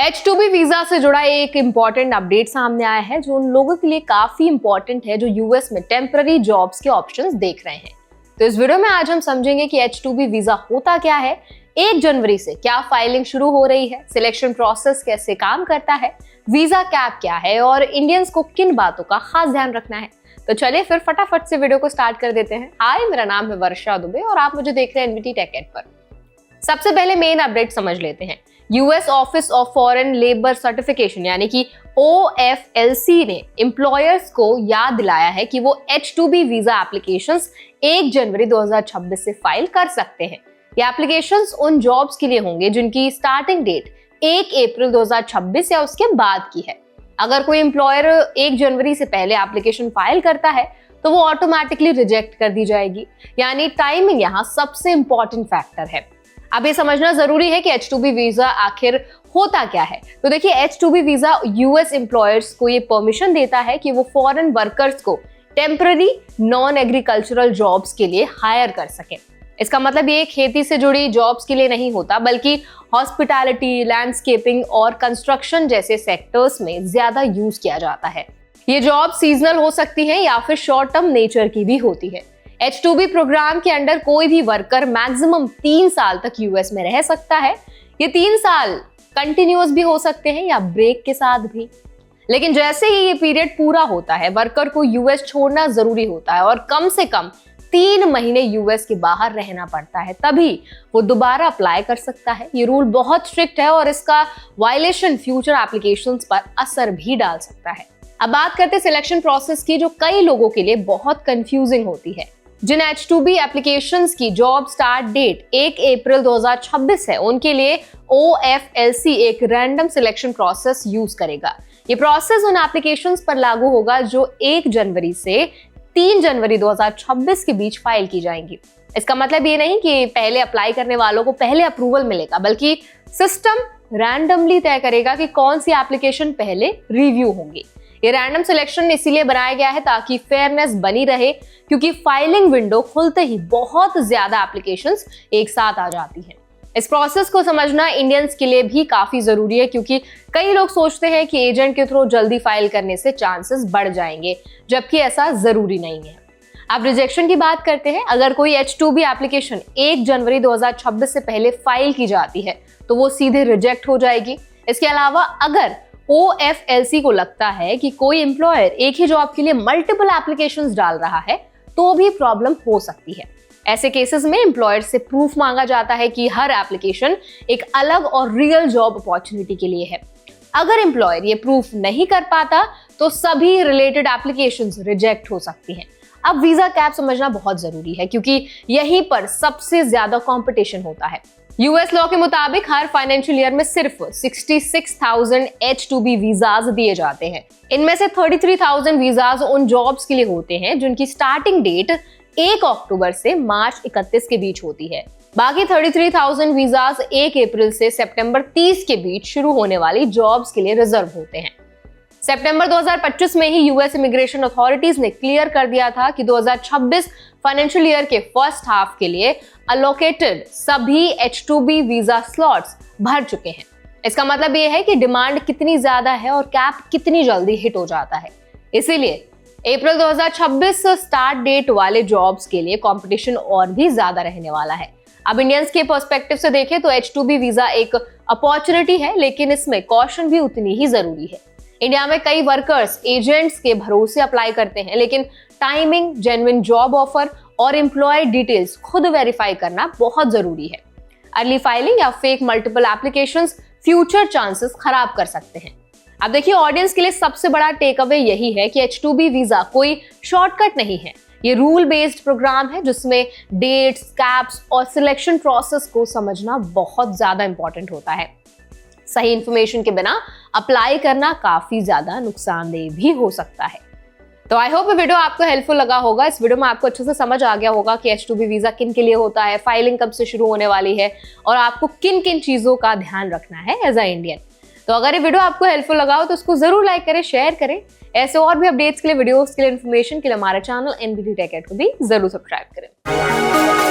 H2B visa से जुड़ा एक इंपॉर्टेंट अपडेट सामने आया है जो उन लोगों के लिए काफी इंपॉर्टेंट है जो यूएस में टेम्पररी जॉब्स के ऑप्शंस देख रहे हैं। तो इस वीडियो में आज हम समझेंगे कि H2B वीजा होता क्या है, 1 जनवरी से क्या फाइलिंग शुरू हो रही है, सिलेक्शन प्रोसेस कैसे काम करता है, वीजा कैप क्या है और इंडियंस को किन बातों का खास ध्यान रखना है। तो चलिए फिर फटाफट से वीडियो को स्टार्ट कर देते हैं। हाय, मेरा नाम है वर्षा दुबे और आप मुझे देख रहे हैं एनबीटी टेक एड पर। सबसे पहले मेन अपडेट समझ लेते हैं। US office of foreign labour certification यानी कि OFLC ने एम्प्लॉयर्स को याद दिलाया है कि वो H2B वीजा एप्लीकेशंस 1 जनवरी 2026 से फाइल कर सकते हैं। ये एप्लीकेशंस उन जॉब्स के लिए होंगे जिनकी स्टार्टिंग डेट 1 अप्रैल 2026 या उसके बाद की है। अगर कोई एम्प्लॉयर 1 जनवरी से पहले एप्लीकेशन फाइल करता है तो वो ऑटोमेटिकली रिजेक्ट कर दी जाएगी, यानी टाइमिंग यहाँ सबसे इंपॉर्टेंट फैक्टर है। अब ये समझना जरूरी है कि H2B वीजा आखिर होता क्या है। तो देखिए, H2B वीजा यूएस एम्प्लॉयर्स को ये परमिशन देता है कि वो फॉरेन वर्कर्स को टेम्पररी नॉन एग्रीकल्चरल जॉब्स के लिए हायर कर सके। इसका मतलब ये खेती से जुड़ी जॉब्स के लिए नहीं होता, बल्कि हॉस्पिटैलिटी, लैंडस्केपिंग और कंस्ट्रक्शन जैसे सेक्टर्स में ज्यादा यूज किया जाता है। ये जॉब सीजनल हो सकती है या फिर शॉर्ट टर्म नेचर की भी होती है। H2B प्रोग्राम के अंडर कोई भी वर्कर मैक्सिमम 3 साल तक यूएस में रह सकता है। ये 3 साल कंटिन्यूअस भी हो सकते हैं या ब्रेक के साथ भी। लेकिन जैसे ही ये पीरियड पूरा होता है, वर्कर को यूएस छोड़ना जरूरी होता है और कम से कम 3 महीने यूएस के बाहर रहना पड़ता है, तभी वो दोबारा अप्लाई कर सकता है। ये रूल बहुत स्ट्रिक्ट है और इसका वायलेशन फ्यूचर एप्लीकेशंस पर असर भी डाल सकता है। अब बात करते हैं सिलेक्शन प्रोसेस की, जो कई लोगों के लिए बहुत कंफ्यूजिंग होती है। जिन H2B एप्लीकेशंस की जॉब स्टार्ट डेट 1 अप्रैल 2026 है, उनके लिए OFLC एक रैंडम सिलेक्शन प्रोसेस यूज करेगा। ये प्रोसेस उन एप्लीकेशंस पर लागू होगा जो 1 जनवरी से 3 जनवरी 2026 के बीच फाइल की जाएंगी। इसका मतलब ये नहीं कि पहले अप्लाई करने वालों को पहले अप्रूवल मिलेगा, बल्कि सिस्टम रैंडमली तय करेगा कि कौन सी एप्लीकेशन पहले रिव्यू होंगी। ये रैंडम सिलेक्शन इसीलिए बनाया गया है ताकि फेयरनेस बनी रहे, क्योंकि फाइलिंग विंडो खुलते ही बहुत ज्यादा एप्लीकेशंस एक साथ आ जाती हैं। इस प्रोसेस को समझना इंडियंस के लिए भी काफी जरूरी है, क्योंकि कई लोग सोचते हैं कि एजेंट के थ्रू जल्दी फाइल करने से चांसेस बढ़ जाएंगे, जबकि ऐसा जरूरी नहीं है। अब रिजेक्शन की बात करते हैं। अगर कोई H2B एप्लीकेशन 1 जनवरी 2026 से पहले फाइल की जाती है तो वो सीधे रिजेक्ट हो जाएगी। इसके अलावा अगर OFLC को लगता है कि कोई एम्प्लॉयर एक ही जॉब के लिए मल्टीपल एप्लीकेशंस डाल रहा है तो भी प्रॉब्लम हो सकती है। ऐसे केसेस में एम्प्लॉयर से प्रूफ मांगा जाता है कि हर एप्लीकेशन एक अलग और रियल जॉब अपॉर्चुनिटी के लिए है। अगर एम्प्लॉयर ये प्रूफ नहीं कर पाता तो सभी रिलेटेड एप्लीकेशंस रिजेक्ट हो सकती हैं। अब वीजा कैप समझना बहुत जरूरी है, क्योंकि यहीं पर सबसे ज्यादा कंपटीशन होता है। यूएस लॉ के मुताबिक हर फाइनेंशियल ईयर में सिर्फ 66,000 H2B वीजाज दिए जाते हैं। इनमें से 33,000 वीजाज उन जॉब्स के लिए होते हैं जिनकी स्टार्टिंग डेट 1 अक्टूबर से मार्च 31 के बीच होती है। बाकी 33,000 वीजाज 1 अप्रैल से सितंबर 30 के बीच शुरू होने वाली जॉब्स के लिए रिजर्व होते हैं। सितंबर 2025 में ही यूएस इमिग्रेशन अथॉरिटीज ने क्लियर कर दिया था कि 2026 फाइनेंशियल ईयर के फर्स्ट हाफ के लिए अलोकेटेड सभी H2B वीजा स्लॉट्स भर चुके हैं। इसका मतलब यह है कि डिमांड कितनी ज्यादा है और कैप कितनी जल्दी हिट हो जाता है। इसीलिए अप्रैल 2026 स्टार्ट डेट वाले जॉब्स के लिए कंपटीशन और भी ज्यादा रहने वाला है। अब इंडियंस के पर्सपेक्टिव से देखें तो H2B वीजा एक अपॉर्चुनिटी है, लेकिन इसमें कॉशन भी उतनी ही जरूरी है। इंडिया में कई वर्कर्स एजेंट्स के भरोसे अप्लाई करते हैं, लेकिन टाइमिंग, जेन्युइन जॉब ऑफर और एम्प्लॉय डिटेल्स खुद वेरीफाई करना बहुत जरूरी है। अर्ली फाइलिंग या fake multiple applications future chances खराब कर सकते हैं। अब देखिए, ऑडियंस के लिए सबसे बड़ा टेक अवे यही है कि H2B वीजा कोई शॉर्टकट नहीं है। ये रूल बेस्ड प्रोग्राम है जिसमें डेट्स, कैप्स और सिलेक्शन प्रोसेस को समझना बहुत ज्यादा इंपॉर्टेंट होता है। सही इंफॉर्मेशन के बिना अप्लाई करना काफी ज्यादा नुकसानदेह भी हो सकता है। तो आई होप ये वीडियो आपको हेल्पफुल लगा होगा। इस वीडियो में आपको अच्छे से समझ आ गया होगा कि H2B वीजा किन के लिए होता है, फाइलिंग कब से शुरू होने वाली है और आपको किन किन चीजों का ध्यान रखना है एज अ इंडियन। तो अगर ये वीडियो आपको हेल्पफुल लगा हो तो उसको जरूर लाइक करें, शेयर करें। ऐसे और भी अपडेट्स के लिए, वीडियोस के लिए, इन्फॉर्मेशन के लिए हमारे चैनल एनबीटी टेक एड को भी जरूर सब्सक्राइब करें।